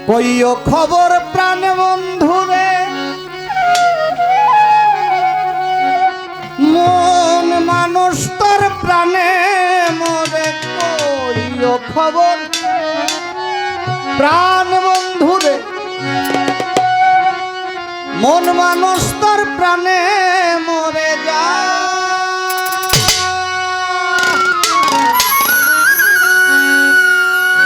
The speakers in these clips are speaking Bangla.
কইও খবর প্রাণ বন্ধুরে মন মানুষ তোর প্রাণে মরে কইও খবর প্রাণ বন্ধুরে মন মানুষ তোর প্রাণে মরে যা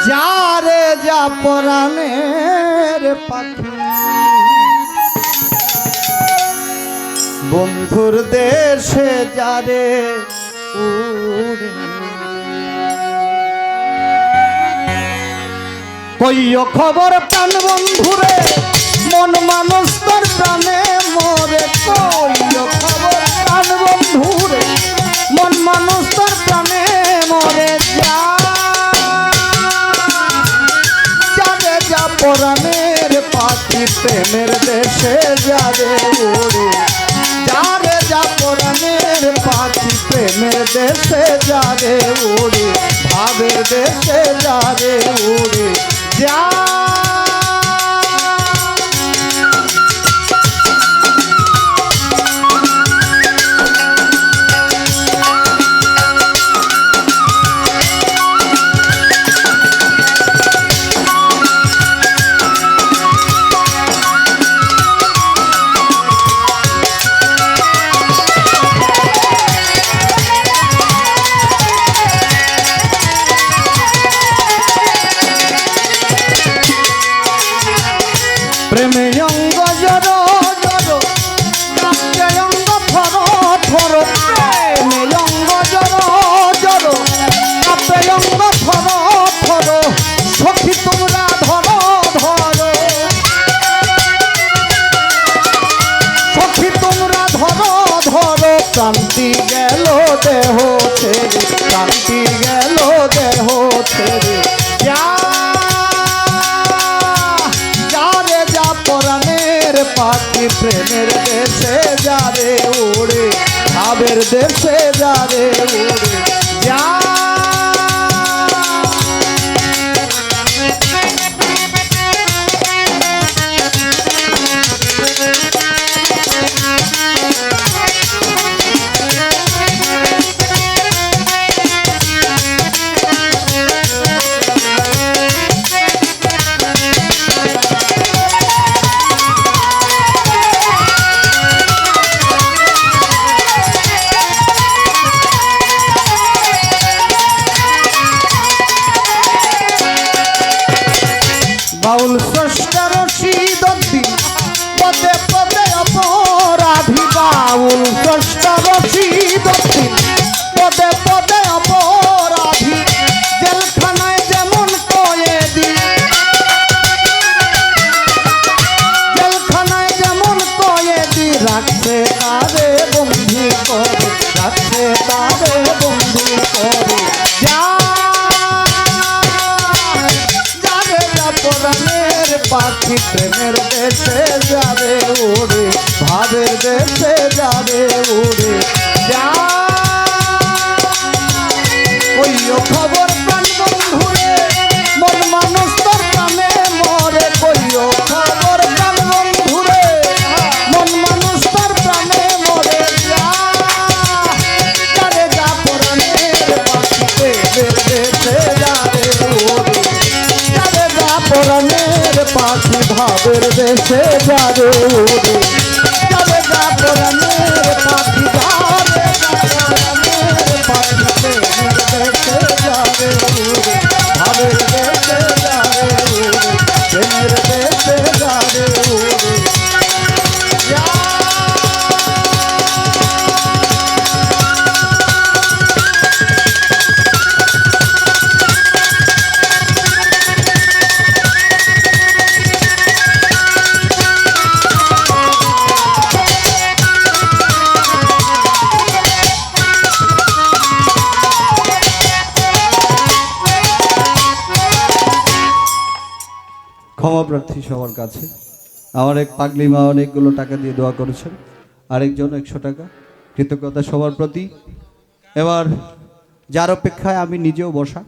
যারে যা পরাণের পাখি বন্ধুর দেশে যারে উড়ে কইও খবর প্রাণ বন্ধুরে মন মানুষ তোর প্রাণে মরে কইও খবর প্রাণ বন্ধুরে মন মানুষ তোর প্রাণে মরে যা যারে যা পরাণের পাখি প্রেমের দেশে যারে উড়ে যারে যা পরাণের পাখি প্রেমের দেশে যারে উড়ে ভাবের দেশে যারে উড়ে যা প্রেমে অঙ্গ জড় জড় কাঁপে অঙ্গ থর থর প্রেমে অঙ্গ জড় জড় কাঁপে অঙ্গ থর থর সখী তোমরা ধরো ধরো সখী তোমরা ধরো ধরো ক্রান্তি গেল দেহ ছেড়ে ক্রান্তি গেল দেহ ছেড়ে যা পরাণের পাখি প্রেমের দেশে যারে উড়ে ভাবের দেশে যারে উড়ে যা বাউল স্রষ্টার রশিদদ্দি পদে পদে অপরাধী বাউল স্রষ্টার রশিদদ্দি পদে পদে অপরাধী জেলখানায় যেমন কয়েদি জেলখানায় যেমন কয়েদি রাখছে তারে বন্দি করে রাখছে তারে বন্দি করে যা পরাণের পাখি প্রেমের দেশে যারে উড়ে ভাবের দেশে যারে উড়ে যা কইও খবর প্রাণ বন্ধুরে মন মানুষ তোর প্রাণে মরে কইও খবর প্রাণ বন্ধুরে মন মানুষ তোর প্রাণে মরে যা যারে যা পরাণের পাখি প্রেমের দেশে যারে উড়ে পরাণের পাখি ভাবের দেশে যারে উড়ে যারে যা পরাণের পাখি যারে পরাণের পাখি প্রেমের দেশে যারে উড়ে ভাবের দেশে যারে উড়ে প্রেমের দেশে যারে উড়ে ক্ষমা প্রার্থী সবার কাছে আমার এক পাগলি মা অনেকগুলো টাকা দিয়ে দোয়া করেছেন, আরেকজন 100 টাকা। কৃতজ্ঞতা সবার প্রতি। এবার যার অপেক্ষায় আমি নিজেও বসা।